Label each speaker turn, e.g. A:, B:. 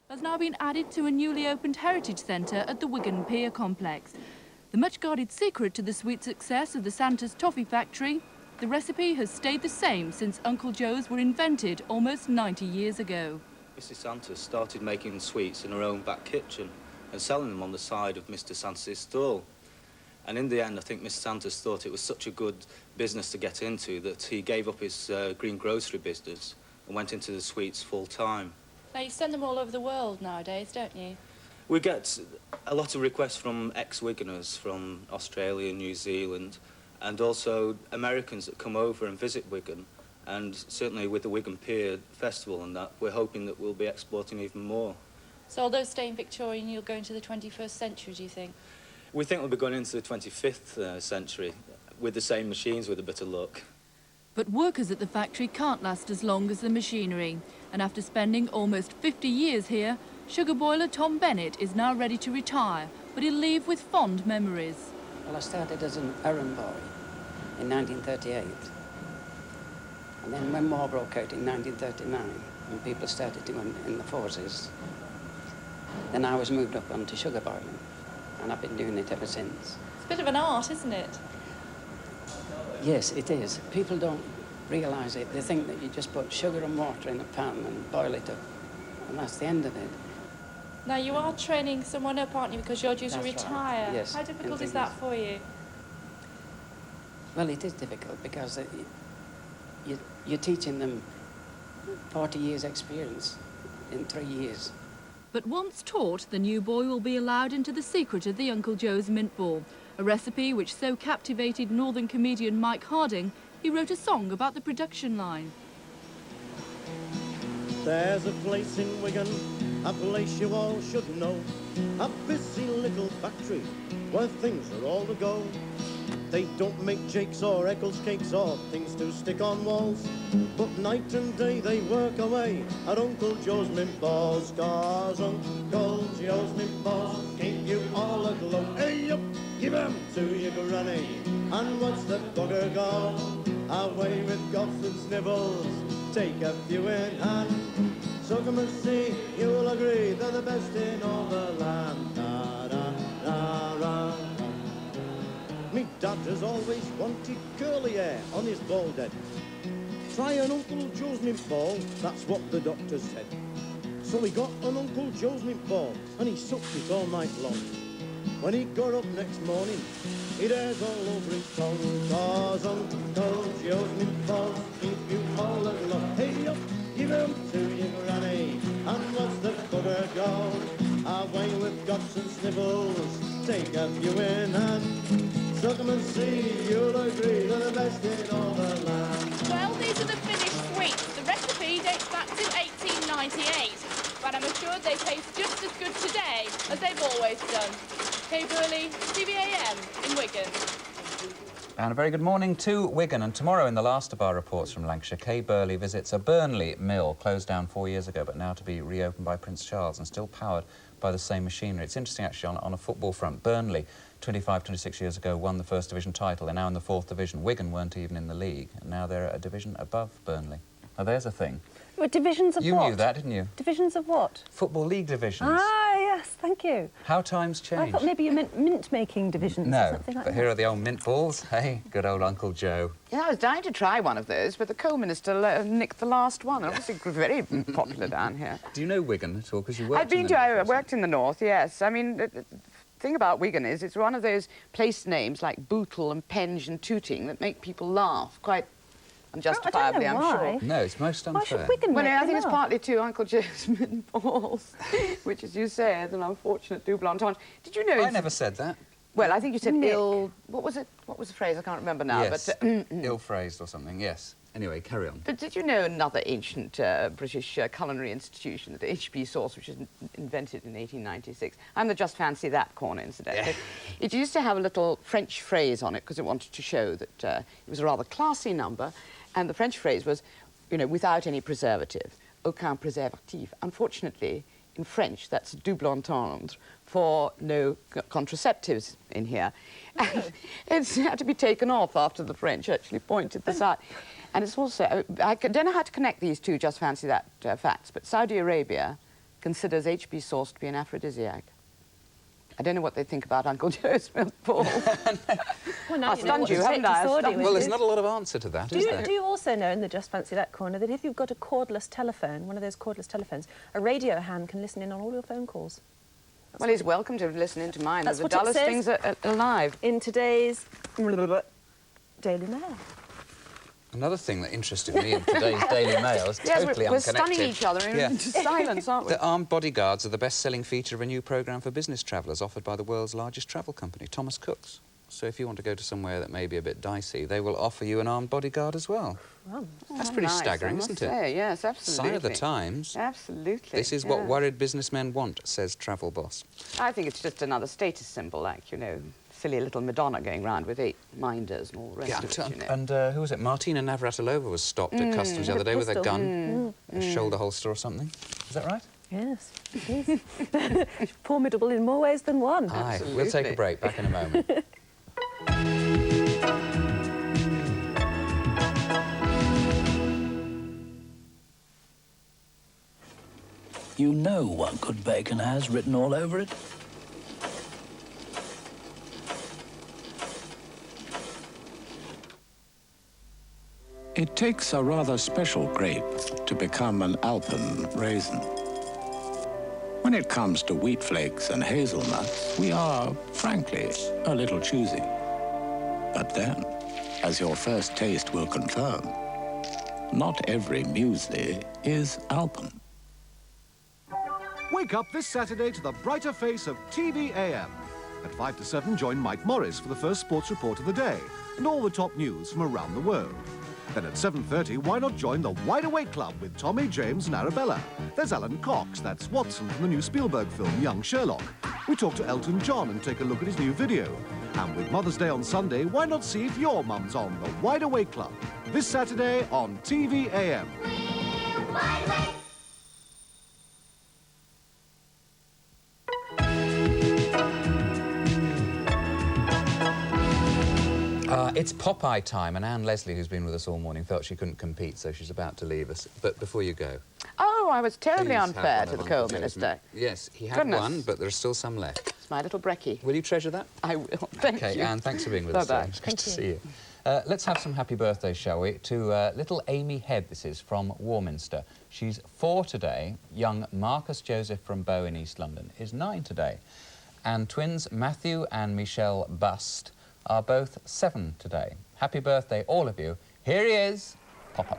A: has now been added to a newly opened heritage centre at the Wigan Pier complex. The much-guarded secret to the sweet success of the Santa's toffee factory, the recipe has stayed the same since Uncle Joe's were invented almost 90 years ago.
B: Mrs. Santos started making sweets in her own back kitchen and selling them on the side of Mr. Santos' stall. And in the end, I think Mr. Santos thought it was such a good business to get into that he gave up his green grocery business and went into the sweets full-time.
C: Now, you send them all over the world nowadays, don't you?
B: We get a lot of requests from ex-Wiganers from Australia, New Zealand, and also Americans that come over and visit Wigan. And certainly with the Wigan Pier Festival and that, we're hoping that we'll be exporting even more.
C: So although staying Victorian, you'll go into the 21st century, do you think?
B: We think we'll be going into the 25th century with the same machines with a bit of luck.
A: But workers at the factory can't last as long as the machinery. And after spending almost 50 years here, sugar boiler Tom Bennett is now ready to retire, but he'll leave with fond memories.
D: Well, I started as an errand boy in 1938. And then when war broke out in 1939, and people started to go in the forces, then I was moved up onto sugar boiling, and I've been doing it ever since.
C: It's a bit of an art, isn't it?
D: Yes, it is. People don't realise it. They think that you just put sugar and water in a pan and boil it up, and that's the end of it.
C: Now, you are training someone up, aren't you, because you're due to
D: That's
C: retire?
D: Right. Yes.
C: How difficult is that for you?
D: Well, it is difficult because you're teaching them 40 years' experience in 3 years.
A: But once taught, the new boy will be allowed into the secret of the Uncle Joe's mint ball, a recipe which so captivated northern comedian Mike Harding, he wrote a song about the production line.
E: There's a place in Wigan, a place you all should know, a busy little factory where things are all to go. They don't make jakes or Eccles cakes or things to stick on walls, but night and day they work away at Uncle Joe's mint balls. 'Cause Uncle Joe's mint balls keep you all aglow. Hey up, give 'em to your granny, and once the bugger gone, away with coughs and snivels, take a few in hand. So come and see, you'll agree they're the best in all the land. Da, da, da, da. Me dad has always wanted curly hair on his bald head. Try an Uncle Joe's mint ball, that's what the doctor said. So he got an Uncle Joe's mint ball and he sucked it all night long. When he got up next morning, he'd hairs all over his tongue. 'Cause Uncle Joe's mint balls keep you all aglow. Hey up, give 'em to your granny, and once the bugger gone, away with coughs and snivels, take a few in hand. So come and see, you'll agree they're the best in all the land.
C: Well, these are the finished sweets. The recipe dates back to 1898, but I'm assured they taste just as good today as they've always done. Kay Burley, TVAM in Wigan.
F: And a very good morning to Wigan. And tomorrow in the last of our reports from Lancashire, Kay Burley visits a Burnley mill, closed down 4 years ago, but now to be reopened by Prince Charles and still powered by the same machinery. It's interesting, actually, on a football front. Burnley, 25, 26 years ago, won the First Division title. They're now in the 4th Division. Wigan weren't even in the league, and now they're a division above Burnley. Now, there's a thing.
G: Well, divisions of
F: you
G: what?
F: You knew that, didn't you?
G: Divisions of what?
F: Football league divisions.
G: Ah, yes, thank you.
F: How times change.
G: I thought maybe you meant mint-making divisions or something like that.
F: But here are the old mint balls. Hey, good old Uncle Joe.
H: Yeah, I was dying to try one of those, but the coal minister nicked the last one. Obviously very popular down here.
F: Do you know Wigan at all? Because you worked
H: I worked in the north, yes. I mean, the thing about Wigan is it's one of those place names like Bootle and Penge and Tooting that make people laugh quite unjustifiably, I'm sure.
F: No, it's most unfair.
G: Why should Wigan
H: Well, I think
G: it's
H: partly to Uncle Joe's mint balls, which, as you say, is an unfortunate double entendre. Did you know...
F: I never said that.
H: Well, I think you said ill... What was it? What was the phrase? I can't remember now.
F: Yes,
H: but,
F: ill-phrased or something, yes. Anyway, carry on.
H: But did you know another ancient British culinary institution, the HB sauce, which was invented in 1896? I'm the Just Fancy That corner, incidentally. It used to have a little French phrase on it because it wanted to show that it was a rather classy number, and the French phrase was, you know, without any preservative, aucun préservatif. Unfortunately, in French, that's double entendre for no contraceptives in here. And it's had to be taken off after the French actually pointed this out. And it's also, I don't know how to connect these two Just Fancy That facts, but Saudi Arabia considers HB sauce to be an aphrodisiac. I don't know what they think about Uncle Joe's milk balls.
G: Well, now
H: I stunned you, haven't I?
F: Well, there's not a lot of answer to that, is there?
G: Do you also know in the Just Fancy That corner that if you've got a cordless telephone, one of those cordless telephones, a radio hand can listen in on all your phone calls?
H: Well, he's welcome to listen into mine.
G: That's
H: The
G: what it
H: dullest
G: says.
H: things are alive.
G: In today's Daily Mail.
F: Another thing that interested me in today's Daily Mail is
H: Yes,
F: totally
H: we're
F: unconnected.
H: stunning each other into silence, aren't we?
F: The armed bodyguards are the best-selling feature of a new programme for business travellers offered by the world's largest travel company, Thomas Cook's. So if you want to go to somewhere that may be a bit dicey, they will offer you an armed bodyguard as well.
G: Well,
F: That's pretty
H: nice,
F: staggering,
H: I must
F: isn't it?
H: say. Yes, absolutely.
F: Sign of the times.
H: Absolutely.
F: This is what worried businessmen want, says Travel Boss.
H: I think it's just another status symbol, like, you know, silly little Madonna going round with 8 minders and all the rest of it, you know.
F: And who was it? Martina Navratilova was stopped at customs the other day with a
G: pistol.
F: gun, a shoulder holster or something. Is that right?
G: yes, it is. Formidable in more ways than one.
F: Aye. We'll take a break. Back in a moment.
I: You know what good bacon has written all over it.
J: It takes a rather special grape to become an Alpen raisin. When it comes to wheat flakes and hazelnuts, we are, frankly, a little choosy. But then, as your first taste will confirm, not every muesli is Alpen.
K: Wake up this Saturday to the brighter face of TV AM. At 5 to 7, join Mike Morris for the first sports report of the day and all the top news from around the world. Then at 7:30, why not join the Wide Awake Club with Tommy, James and Arabella? There's Alan Cox, that's Watson from the new Spielberg film Young Sherlock. We talk to Elton John and take a look at his new video. And with Mother's Day on Sunday, why not see if your mum's on the Wide Awake Club? This Saturday on TV AM.
L: We're wide awake.
F: It's Popeye time, and Anne Leslie, who's been with us all morning, felt she couldn't compete, so she's about to leave us. But before you go...
H: Oh, I was terribly
F: please have
H: unfair
F: one
H: to
F: of
H: the
F: Uncle
H: coal
F: Joe's
H: minister.
F: Yes, he had
H: Goodness.
F: one, but there's still some left.
H: It's my little brekkie.
F: Will you treasure that?
H: I will. Thank
F: OK,
H: you.
F: Anne, thanks for being with us.
H: Bye-bye.
F: It's good to see you. Let's have some happy birthdays, shall we, to little Amy Head, this is, from Warminster. She's 4 today. Young Marcus Joseph from Bow in East London is 9 today. And twins Matthew and Michelle Bust are both 7 today. Happy birthday, all of you. Here he is, Papa.